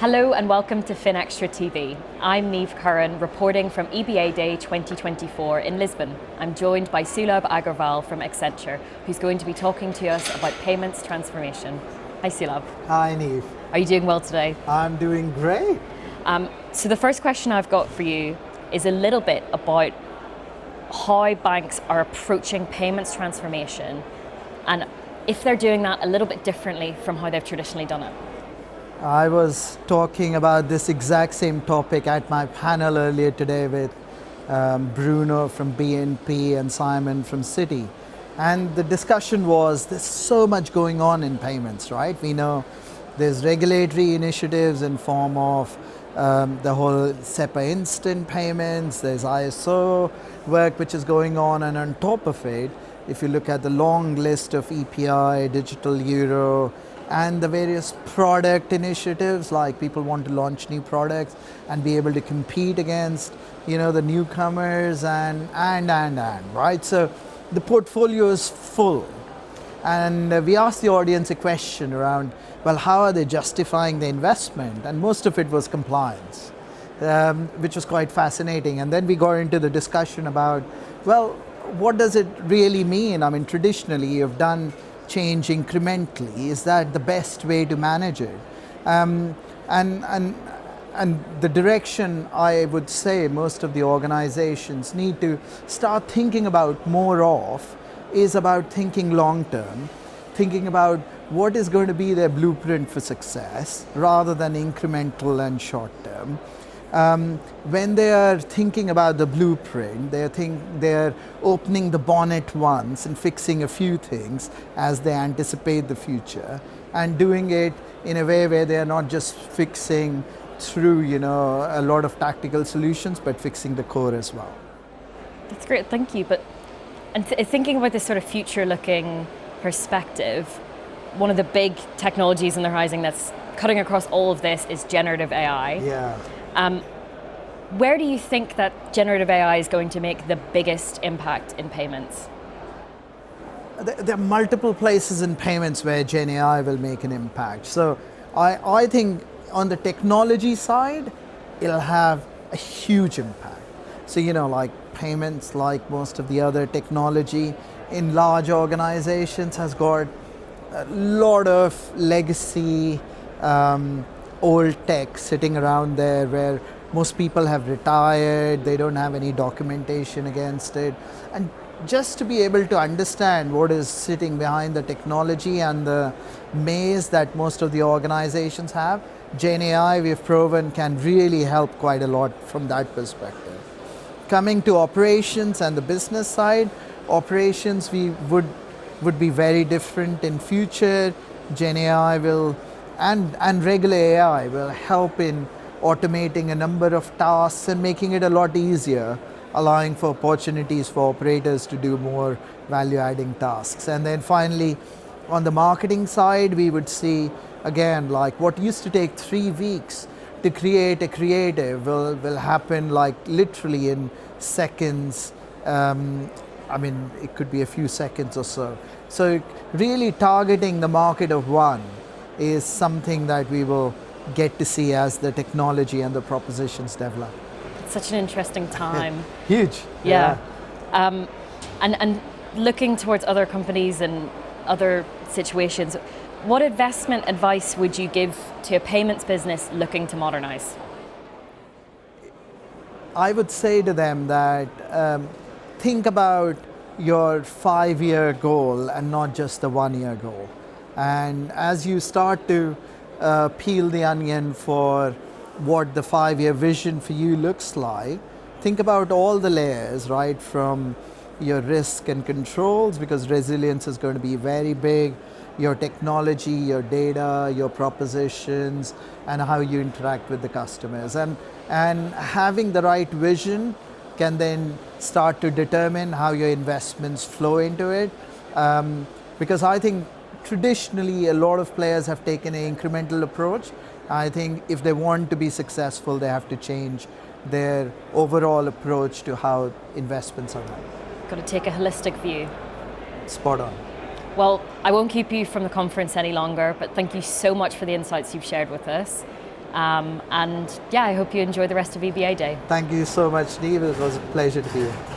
Hello and welcome to Finextra TV. I'm Niamh Curran, reporting from EBAday 2024 in Lisbon. I'm joined by Sulabh Agarwal from Accenture, who's going to be talking to us about payments transformation. Hi Sulabh. Hi Niamh. Are you doing well today? I'm doing great. So the first question I've got for you is a little bit about how banks are approaching payments transformation and if they're doing that a little bit differently from how they've traditionally done it. I was talking about this exact same topic at my panel earlier today with Bruno from BNP and Simon from Citi. And the discussion was there's so much going on in payments, right? We know there's regulatory initiatives in form of the whole SEPA Inst payments, there's ISO work which is going on, and on top of it, if you look at the long list of EPI, digital euro, and the various product initiatives, like people want to launch new products and be able to compete against, the newcomers and, right? So the portfolio is full. And we asked the audience a question around, well, how are they justifying the investment? And most of it was compliance, which was quite fascinating. And then we got into the discussion about, well, what does it really mean? I mean, traditionally, you've done change incrementally. Is that the best way to manage it? And the direction I would say most of the organizations need to start thinking about more of is about thinking long term, thinking about what is going to be their blueprint for success rather than incremental and short term. When they are thinking about the blueprint, they're opening the bonnet once and fixing a few things as they anticipate the future, and doing it in a way where they are not just fixing through a lot of tactical solutions, but fixing the core as well. That's great, thank you. And thinking about this sort of future-looking perspective, one of the big technologies on the horizon that's cutting across all of this is generative AI. Yeah. Where do you think that generative AI is going to make the biggest impact in payments? There are multiple places in payments where Gen AI will make an impact. So I think on the technology side, it'll have a huge impact. So, like payments, like most of the other technology in large organizations, has got a lot of legacy old tech sitting around there where most people have retired, they don't have any documentation against it. And just to be able to understand what is sitting behind the technology and the maze that most of the organizations have, Gen AI, we've proven, can really help quite a lot from that perspective. Coming to operations and the business side, operations we would be very different in future. Gen AI will and regular AI will help in automating a number of tasks and making it a lot easier, allowing for opportunities for operators to do more value-adding tasks. And then finally, on the marketing side, we would see, again, like what used to take 3 weeks to create a creative will happen like literally in seconds. It could be a few seconds or so. So really targeting the market of one is something that we will get to see as the technology and the propositions develop. It's such an interesting time. Huge. Yeah. And looking towards other companies and other situations, what investment advice would you give to a payments business looking to modernize? I would say to them that think about your 5-year goal and not just the 1-year goal. And as you start to peel the onion for what the 5-year vision for you looks like, think about all the layers, right? From your risk and controls, because resilience is going to be very big, your technology, your data, your propositions, and how you interact with the customers. And having the right vision can then start to determine how your investments flow into it. Because I think traditionally a lot of players have taken an incremental approach. I think if they want to be successful, they have to change their overall approach to how investments are done. Got to take a holistic view. Spot on. Well, I won't keep you from the conference any longer, but thank you so much for the insights you've shared with us. And yeah, I hope you enjoy the rest of EBA Day. Thank you so much, Neve. It was a pleasure to be here.